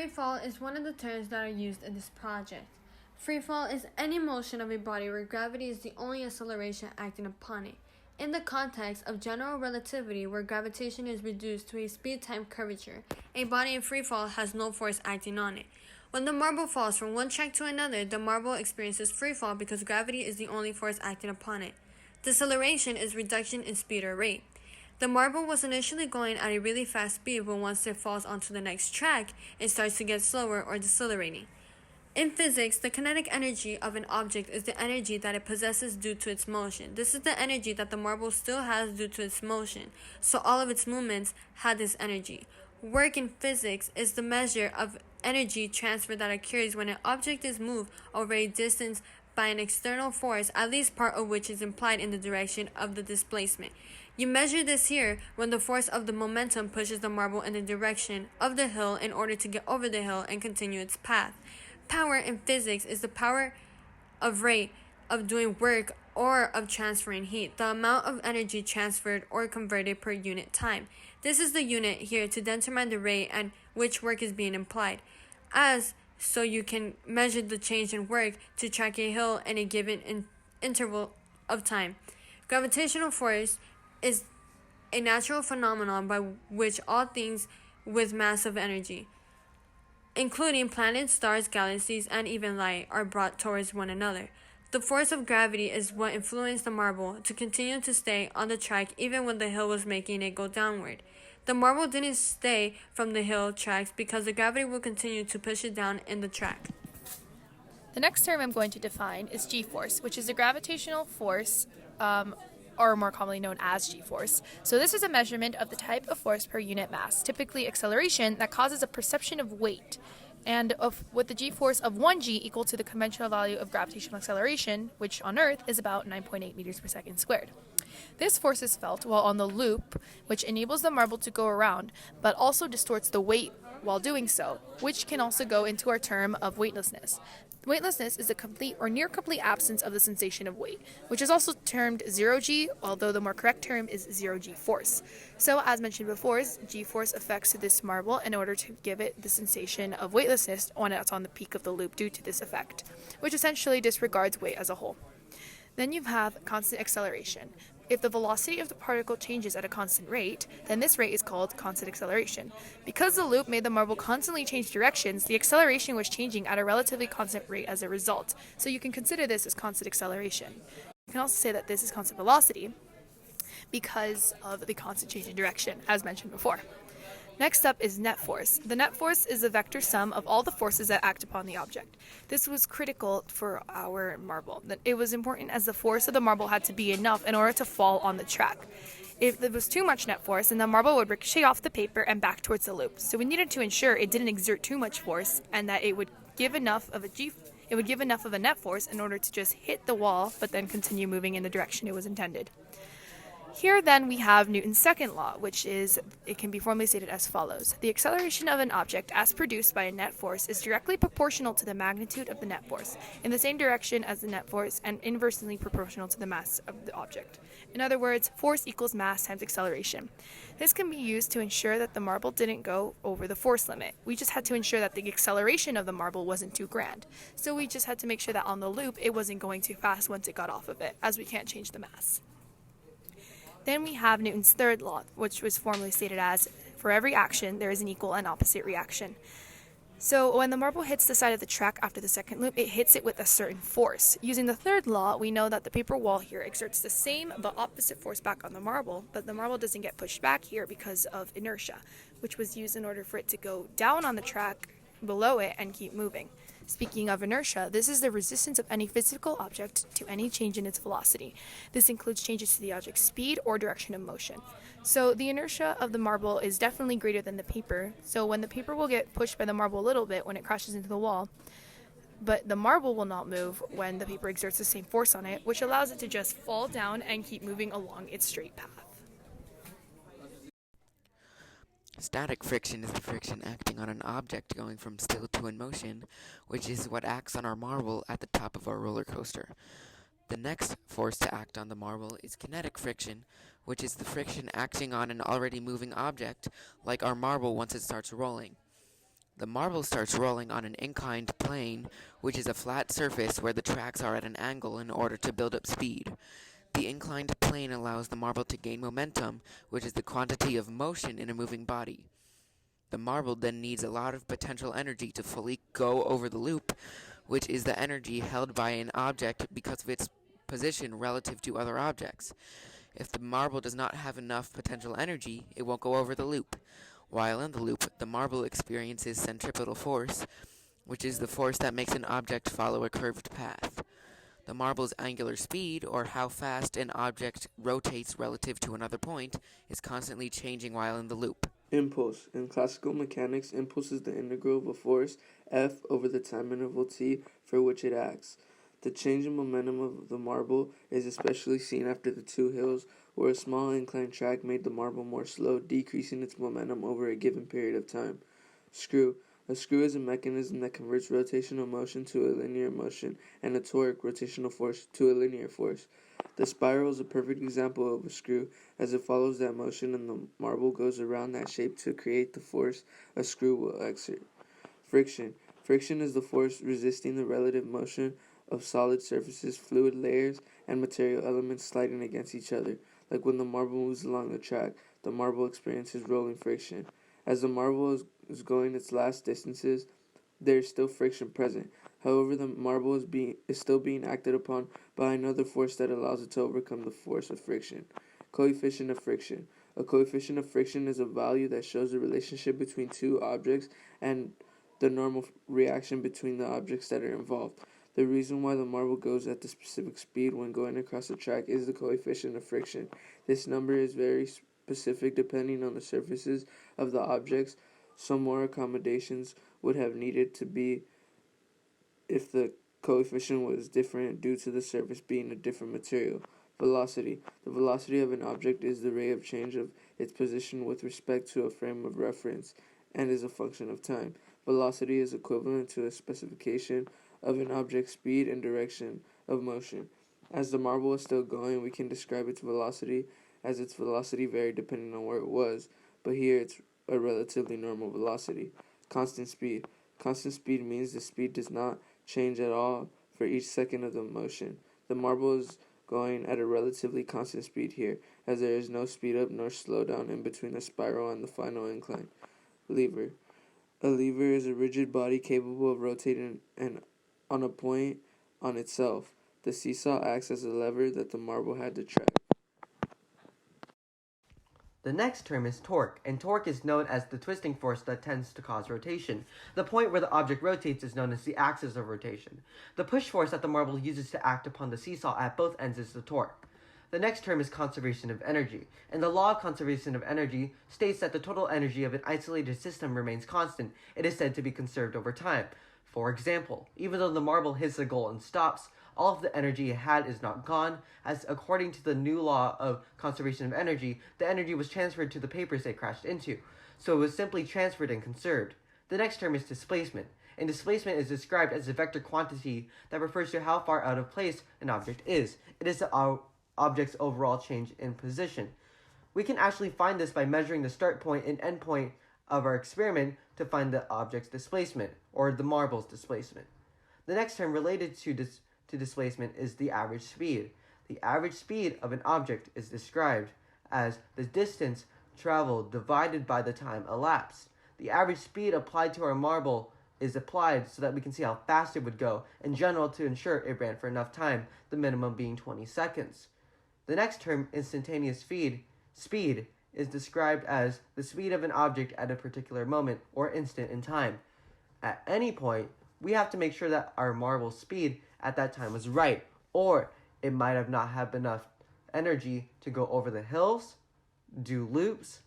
Freefall is one of the terms that are used in this project. Freefall is any motion of a body where gravity is the only acceleration acting upon it. In the context of general relativity, where gravitation is reduced to a speed-time curvature, a body in freefall has no force acting on it. When the marble falls from one track to another, the marble experiences freefall because gravity is the only force acting upon it. Deceleration is reduction in speed or rate. The marble was initially going at a really fast speed, but once it falls onto the next track, it starts to get slower or decelerating. In physics, the kinetic energy of an object is the energy that it possesses due to its motion. This is the energy that the marble still has due to its motion, so all of its movements had this energy. Work in physics is the measure of energy transfer that occurs when an object is moved over a distance by an external force, at least part of which is implied in the direction of the displacement. You measure this here when the force of the momentum pushes the marble in the direction of the hill in order to get over the hill and continue its path. Power in physics is the power of rate of doing work or of transferring heat, the amount of energy transferred or converted per unit time. This is the unit here to determine the rate at which work is being applied. So you can measure the change in work to track a hill in a given interval of time. Gravitational force is a natural phenomenon by which all things with massive energy, including planets, stars, galaxies, and even light, are brought towards one another. The force of gravity is what influenced the marble to continue to stay on the track even when the hill was making it go downward. The marble didn't stay from the hill tracks because the gravity will continue to push it down in the track. The next term I'm going to define is g-force, which is a gravitational force, or more commonly known as g-force. So this is a measurement of the type of force per unit mass, typically acceleration, that causes a perception of weight, and with the g-force of 1g equal to the conventional value of gravitational acceleration, which on Earth is about 9.8 meters per second squared. This force is felt while on the loop, which enables the marble to go around, but also distorts the weight while doing so, which can also go into our term of weightlessness. Weightlessness is a complete or near complete absence of the sensation of weight, which is also termed zero-g, although the more correct term is zero-g force. So, as mentioned before, g-force affects this marble in order to give it the sensation of weightlessness when it's on the peak of the loop due to this effect, which essentially disregards weight as a whole. Then you have constant acceleration. If the velocity of the particle changes at a constant rate, then this rate is called constant acceleration. Because the loop made the marble constantly change directions, the acceleration was changing at a relatively constant rate as a result. So you can consider this as constant acceleration. You can also say that this is constant velocity because of the constant change in direction, as mentioned before. Next up is net force. The net force is the vector sum of all the forces that act upon the object. This was critical for our marble. It was important as the force of the marble had to be enough in order to fall on the track. If there was too much net force, then the marble would ricochet off the paper and back towards the loop. So we needed to ensure it didn't exert too much force and that it would give enough of a net force in order to just hit the wall, but then continue moving in the direction it was intended. Here then we have Newton's second law, it can be formally stated as follows. The acceleration of an object as produced by a net force is directly proportional to the magnitude of the net force, in the same direction as the net force and inversely proportional to the mass of the object. In other words, force equals mass times acceleration. This can be used to ensure that the marble didn't go over the force limit. We just had to ensure that the acceleration of the marble wasn't too grand. So we just had to make sure that on the loop it wasn't going too fast once it got off of it, as we can't change the mass. Then we have Newton's third law, which was formally stated as, for every action, there is an equal and opposite reaction. So when the marble hits the side of the track after the second loop, it hits it with a certain force. Using the third law, we know that the paper wall here exerts the same but opposite force back on the marble, but the marble doesn't get pushed back here because of inertia, which was used in order for it to go down on the track below it and keep moving. Speaking of inertia, this is the resistance of any physical object to any change in its velocity. This includes changes to the object's speed or direction of motion. So the inertia of the marble is definitely greater than the paper, so when the paper will get pushed by the marble a little bit when it crashes into the wall, but the marble will not move when the paper exerts the same force on it, which allows it to just fall down and keep moving along its straight path. Static friction is the friction acting on an object going from still to in motion, which is what acts on our marble at the top of our roller coaster. The next force to act on the marble is kinetic friction, which is the friction acting on an already moving object, like our marble once it starts rolling. The marble starts rolling on an inclined plane, which is a flat surface where the tracks are at an angle in order to build up speed. The inclined plane allows the marble to gain momentum, which is the quantity of motion in a moving body. The marble then needs a lot of potential energy to fully go over the loop, which is the energy held by an object because of its position relative to other objects. If the marble does not have enough potential energy, it won't go over the loop. While in the loop, the marble experiences centripetal force, which is the force that makes an object follow a curved path. The marble's angular speed, or how fast an object rotates relative to another point, is constantly changing while in the loop. Impulse. In classical mechanics, impulse is the integral of a force, F, over the time interval t for which it acts. The change in momentum of the marble is especially seen after the two hills, where a small inclined track made the marble more slow, decreasing its momentum over a given period of time. Screw. A screw is a mechanism that converts rotational motion to a linear motion and a torque, rotational force, to a linear force. The spiral is a perfect example of a screw, as it follows that motion and the marble goes around that shape to create the force a screw will exert. Friction. Friction is the force resisting the relative motion of solid surfaces, fluid layers, and material elements sliding against each other. Like when the marble moves along the track, the marble experiences rolling friction. As the marble is going its last distances, there is still friction present. However, the marble is still being acted upon by another force that allows it to overcome the force of friction. Coefficient of friction. A coefficient of friction is a value that shows the relationship between two objects and the normal reaction between the objects that are involved. The reason why the marble goes at the specific speed when going across the track is the coefficient of friction. This number is very specific depending on the surfaces of the objects. Some more accommodations would have needed to be if the coefficient was different due to the surface being a different material. Velocity. The velocity of an object is the rate of change of its position with respect to a frame of reference and is a function of time. Velocity is equivalent to a specification of an object's speed and direction of motion. As the marble is still going, we can describe its velocity as its velocity varied depending on where it was, but here it's a relatively normal velocity. Constant speed. Constant speed means the speed does not change at all for each second of the motion. The marble is going at a relatively constant speed here, as there is no speed up nor slow down in between the spiral and the final incline. Lever. A lever is a rigid body capable of rotating on a point on itself. The seesaw acts as a lever that the marble had to track. The next term is torque, and torque is known as the twisting force that tends to cause rotation. The point where the object rotates is known as the axis of rotation. The push force that the marble uses to act upon the seesaw at both ends is the torque. The next term is conservation of energy, and the law of conservation of energy states that the total energy of an isolated system remains constant. It is said to be conserved over time. For example, even though the marble hits a goal and stops, all of the energy it had is not gone, as according to the new law of conservation of energy, the energy was transferred to the papers they crashed into, so it was simply transferred and conserved. The next term is displacement, and displacement is described as a vector quantity that refers to how far out of place an object is. It is the object's overall change in position. We can actually find this by measuring the start point and end point of our experiment to find the object's displacement, or the marble's displacement. The next term related to displacement is the average speed. The average speed of an object is described as the distance traveled divided by the time elapsed. The average speed applied to our marble is applied so that we can see how fast it would go, in general to ensure it ran for enough time, the minimum being 20 seconds. The next term, instantaneous speed, is described as the speed of an object at a particular moment or instant in time. At any point, we have to make sure that our marble's speed at that time was right, or it might have not have enough energy to go over the hills, do loops,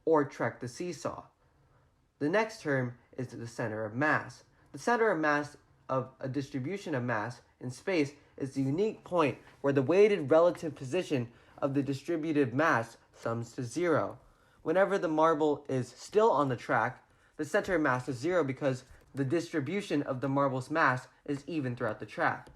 or trek the seesaw. The next term is the center of mass. The center of mass of a distribution of mass in space is the unique point where the weighted relative position of the distributed mass sums to zero. Whenever the marble is still on the track, the center of mass is zero because the distribution of the marble's mass is even throughout the track.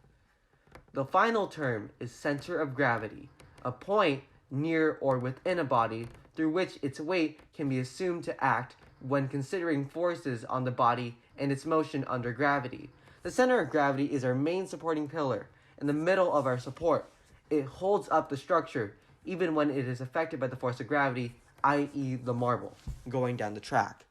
The final term is center of gravity, a point near or within a body through which its weight can be assumed to act when considering forces on the body and its motion under gravity. The center of gravity is our main supporting pillar, in the middle of our support. It holds up the structure, even when it is affected by the force of gravity, i.e. the marble, going down the track.